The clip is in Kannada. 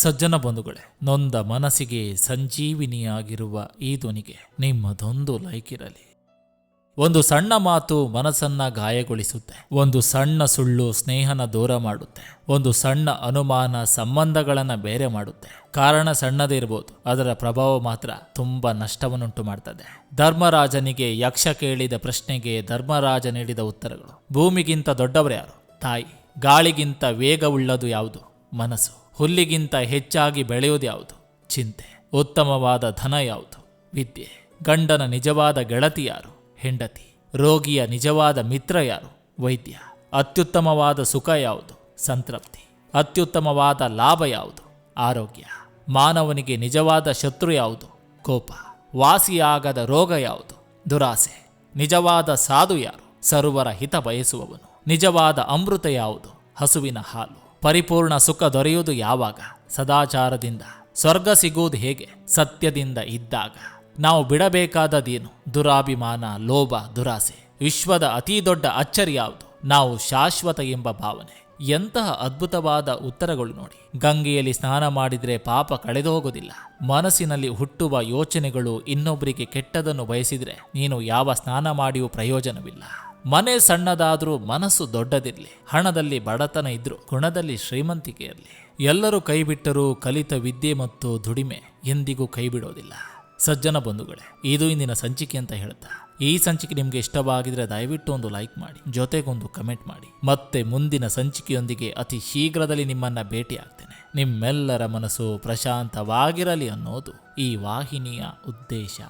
ಸಜ್ಜನ ಬಂಧುಗಳೇ, ನೊಂದ ಮನಸ್ಸಿಗೆ ಸಂಜೀವಿನಿಯಾಗಿರುವ ಈ ಧ್ವನಿಗೆ ನಿಮ್ಮದೊಂದು ಲೈಕ್ ಇರಲಿ. ಒಂದು ಸಣ್ಣ ಮಾತು ಮನಸ್ಸನ್ನ ಗಾಯಗೊಳಿಸುತ್ತೆ. ಒಂದು ಸಣ್ಣ ಸುಳ್ಳು ಸ್ನೇಹನ ದೂರ ಮಾಡುತ್ತೆ. ಒಂದು ಸಣ್ಣ ಅನುಮಾನ ಸಂಬಂಧಗಳನ್ನ ಬೇರೆ ಮಾಡುತ್ತೆ. ಕಾರಣ ಸಣ್ಣದೇ ಇರಬಹುದು, ಅದರ ಪ್ರಭಾವ ಮಾತ್ರ ತುಂಬಾ ನಷ್ಟವನ್ನುಂಟು ಮಾಡ್ತದೆ. ಧರ್ಮರಾಜನಿಗೆ ಯಕ್ಷ ಕೇಳಿದ ಪ್ರಶ್ನೆಗೆ ಧರ್ಮರಾಜ ನೀಡಿದ ಉತ್ತರಗಳು. ಭೂಮಿಗಿಂತ ದೊಡ್ಡವರ್ಯಾರು? ತಾಯಿ. ಗಾಳಿಗಿಂತ ವೇಗವುಳ್ಳದು ಯಾವುದು? ಮನಸ್ಸು. ಹುಲ್ಲಿಗಿಂತ ಹೆಚ್ಚಾಗಿ ಬೆಳೆಯುವುದು ಯಾವುದು? ಚಿಂತೆ. ಉತ್ತಮವಾದ ಧನ ಯಾವುದು? ವಿದ್ಯೆ. ಗಂಡನ ನಿಜವಾದ ಗೆಳತಿ ಯಾರು? ಹೆಂಡತಿ. ರೋಗಿಯ ನಿಜವಾದ ಮಿತ್ರ ಯಾರು? ವೈದ್ಯ. ಅತ್ಯುತ್ತಮವಾದ ಸುಖ ಯಾವುದು? ಸಂತೃಪ್ತಿ. ಅತ್ಯುತ್ತಮವಾದ ಲಾಭ ಯಾವುದು? ಆರೋಗ್ಯ. ಮಾನವನಿಗೆ ನಿಜವಾದ ಶತ್ರು ಯಾವುದು? ಕೋಪ. ವಾಸಿಯಾಗದ ರೋಗ ಯಾವುದು? ದುರಾಸೆ. ನಿಜವಾದ ಸಾಧು ಯಾರು? ಸರ್ವರ ಹಿತ ಬಯಸುವವನು. ನಿಜವಾದ ಅಮೃತ ಯಾವುದು? ಹಸುವಿನ ಹಾಲು. ಪರಿಪೂರ್ಣ ಸುಖ ದೊರೆಯುವುದು ಯಾವಾಗ? ಸದಾಚಾರದಿಂದ. ಸ್ವರ್ಗ ಸಿಗುವುದು ಹೇಗೆ? ಸತ್ಯದಿಂದ ಇದ್ದಾಗ. ನಾವು ಬಿಡಬೇಕಾದದೇನು? ದುರಾಭಿಮಾನ, ಲೋಭ, ದುರಾಸೆ. ವಿಶ್ವದ ಅತೀ ದೊಡ್ಡ ಅಚ್ಚರಿ ಯಾವುದು? ನಾವು ಶಾಶ್ವತ ಎಂಬ ಭಾವನೆ. ಎಂತಹ ಅದ್ಭುತವಾದ ಉತ್ತರಗಳು ನೋಡಿ. ಗಂಗೆಯಲ್ಲಿ ಸ್ನಾನ ಮಾಡಿದ್ರೆ ಪಾಪ ಕಳೆದು ಹೋಗೋದಿಲ್ಲ. ಮನಸ್ಸಿನಲ್ಲಿ ಹುಟ್ಟುವ ಯೋಚನೆಗಳು ಇನ್ನೊಬ್ಬರಿಗೆ ಕೆಟ್ಟದನ್ನು ಬಯಸಿದ್ರೆ ನೀನು ಯಾವ ಸ್ನಾನ ಮಾಡಿಯೂ ಪ್ರಯೋಜನವಿಲ್ಲ. ಮನೆ ಸಣ್ಣದಾದ್ರೂ ಮನಸ್ಸು ದೊಡ್ಡದಿರಲಿ. ಹಣದಲ್ಲಿ ಬಡತನ ಇದ್ರೂ ಗುಣದಲ್ಲಿ ಶ್ರೀಮಂತಿಕೆ ಇರಲಿ. ಎಲ್ಲರೂ ಕೈಬಿಟ್ಟರೂ ಕಲಿತ ವಿದ್ಯೆ ಮತ್ತು ದುಡಿಮೆ ಎಂದಿಗೂ ಕೈಬಿಡೋದಿಲ್ಲ. ಸಜ್ಜನ ಬಂಧುಗಳೇ, ಇದು ಇಂದಿನ ಸಂಚಿಕೆ ಅಂತ ಹೇಳ್ತಾ, ಈ ಸಂಚಿಕೆ ನಿಮಗೆ ಇಷ್ಟವಾಗಿದ್ರೆ ದಯವಿಟ್ಟು ಒಂದು ಲೈಕ್ ಮಾಡಿ, ಜೊತೆಗೊಂದು ಕಮೆಂಟ್ ಮಾಡಿ. ಮತ್ತೆ ಮುಂದಿನ ಸಂಚಿಕೆಯೊಂದಿಗೆ ಅತಿ ಶೀಘ್ರದಲ್ಲಿ ನಿಮ್ಮನ್ನ ಭೇಟಿ ಆಗ್ತೇನೆ. ನಿಮ್ಮೆಲ್ಲರ ಮನಸ್ಸು ಪ್ರಶಾಂತವಾಗಿರಲಿ ಅನ್ನೋದು ಈ ವಾಹಿನಿಯ ಉದ್ದೇಶ.